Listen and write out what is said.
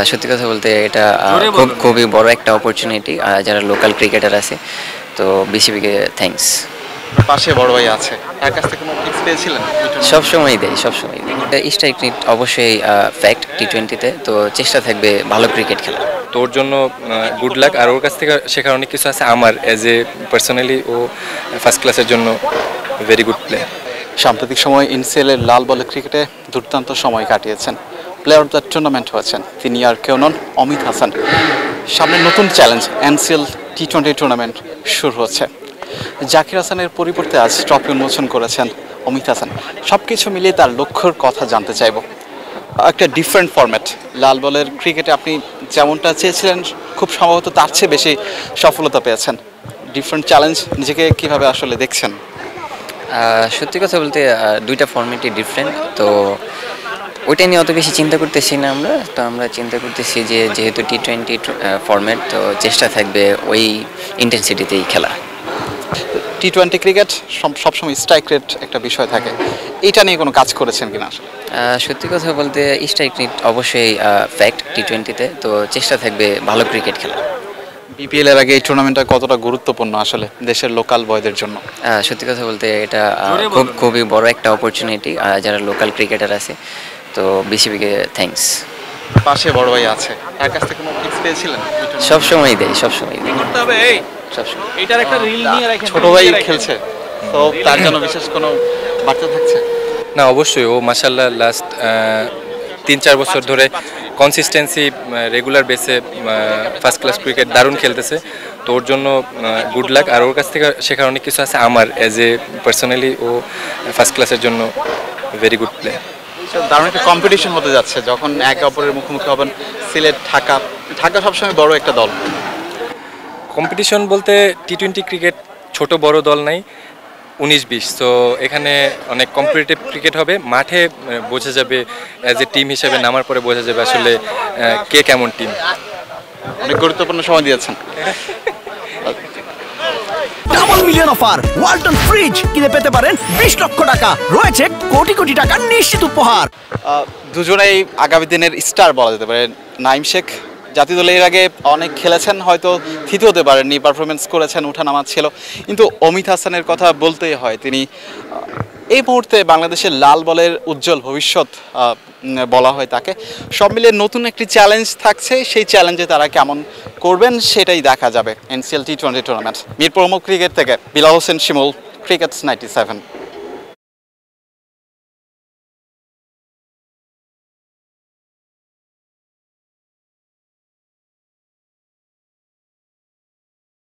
সত্যি কথা বলতে এটা খুবই বড় একটা অপরচুনিটি যারা লোকাল ক্রিকেটার আছে, তো বিসিবিকে থ্যাঙ্কস। পাশে বড় ভাই আছে, তার কাছ থেকে কোনো টিপস পেয়েছিলেন? সবসময় দেয়, সবসময় দেয়। স্ট্রাইক রেট অবশ্যই ফ্যাক্ট টি-20-তে, তো চেষ্টা থাকবে ভালো ক্রিকেট খেলা। তোর জন্য গুড লাক। আর ওর কাছ থেকে শেখার অনেক কিছু আছে আমার অ্যাজ এ পার্সোনালি। ও ফার্স্ট ক্লাসের জন্য ভেরি গুড প্লেয়ার। সাম্প্রতিক সময় এনসিএলের লাল বলে ক্রিকেটে দুর্দান্ত সময় কাটিয়েছেন, প্লেয়ার অফ দ্য টুর্নামেন্ট হয়েছেন। তিনি আর কেউ নন, অমিত হাসান। সামনে নতুন চ্যালেঞ্জ, এনসিএল টি-20 টুর্নামেন্ট শুরু হচ্ছে। জাকির হাসানের পরিবর্তে আজ ট্রফি উন্মোচন করেছেন অমিত হাসান। সব কিছু মিলিয়ে তার লক্ষ্যর কথা জানতে চাইব। একটা ডিফারেন্ট ফরম্যাট, লাল বলের ক্রিকেটে আপনি যেমনটা চেয়েছিলেন খুব সম্ভবত তার চেয়ে বেশি সফলতা পেয়েছেন। ডিফারেন্ট চ্যালেঞ্জ, নিজেকে কিভাবে আসলে দেখছেন? সত্যি কথা বলতে দুইটা ফর্মেটই ডিফারেন্ট, তো ওইটা নিয়ে অত বেশি চিন্তা করতেছি না। আমরা চিন্তা করতেছি যে যেহেতু টি-20 ফরম্যাট, তো চেষ্টা থাকবে ওই ইন্টেন্সিটিতেই খেলা। টি-20 ক্রিকেট সবসময় স্ট্রাইক রেট একটা বিষয় থাকে, এটা নিয়ে কোনো কাজ করেছেন কিনা? সত্যি কথা বলতে স্ট্রাইক রেট অবশ্যই ফ্যাক্ট টি-20-তে, তো চেষ্টা থাকবে ভালো ক্রিকেট খেলা। বিপিএল এর আগে এই টুর্নামেন্টটা কতটা গুরুত্বপূর্ণ আসলে দেশের লোকাল বয়দের জন্য? সত্যি কথা বলতে এটা খুবই বড় একটা অপরচুনিটি যারা লোকাল ক্রিকেটার আছে, তো বিসিবিকে থ্যাঙ্কস। পাশে বড় ভাই আছে, তার কাছ থেকে কোনো টিপস পেয়েছিলেন? সবসময় দেয়, সবসময় দেয়। সবসময় এইটার একটা রিল নিয়ে রাখেন। ছোট ভাই খেলছে, তো তার জন্য বিশেষ কোনো বার্তা থাকছে? না, অবশ্যই। ও মাশাআল্লাহ লাস্ট 3-4 বছর ধরে কনসিস্টেন্সি রেগুলার বেসে ফার্স্ট ক্লাস ক্রিকেট দারুণ খেলতেছে। তো ওর জন্য গুড লাক। আর ওর কাছ থেকে শেখার অনেক কিছু আছে আমার অ্যাজ এ পার্সোনালি। ও ফার্স্ট ক্লাসের জন্য ভেরি গুড প্লেয়ার। দারুণ একটা কম্পিটিশন হতে যাচ্ছে যখন একে অপরের মুখোমুখি হবেন। সিলেট, ঢাকা সবসময় বড় একটা দল। কম্পিটিশন বলতে টি-20 ক্রিকেট ছোট বড় দল নাই, 19-20। তো এখানে অনেক কম্পিটিটিভ ক্রিকেট হবে। মাঠে বোঝা যাবে, অ্যাজ এ টিম হিসেবে নামার পরে বোঝা যাবে আসলে কে কেমন টিম। অনেক গুরুত্বপূর্ণ সময় দিয়েছেন। Double million offer, Walton fridge কিনে পেতে পারেন 20 লক্ষ টাকা, রয়েছে কোটি কোটি টাকার নিশ্চিত উপহার। দুজনেই আগামী দিনের স্টার বলা যেতে পারে। নাইম শেখ জাতীয় দলে এর আগে অনেক খেলেছেন, হয়তো থিতে হতে পারেননি, পারফরমেন্স করেছেন, ওঠানামা ছিল, কিন্তু অমিত হাসানের কথা বলতেই হয়। তিনি এই মুহূর্তে বাংলাদেশের লাল বলের উজ্জ্বল ভবিষ্যৎ বলা হয় তাকে। সব মিলিয়ে নতুন একটি চ্যালেঞ্জ থাকছে, সেই চ্যালেঞ্জে তারা কেমন করবেন সেটাই দেখা যাবে। এনসিএল টি-20 টুর্নামেন্ট। মিরপুর ক্রিকেট থেকে বিলাল হোসেন শিমুল, ক্রিকেট 97।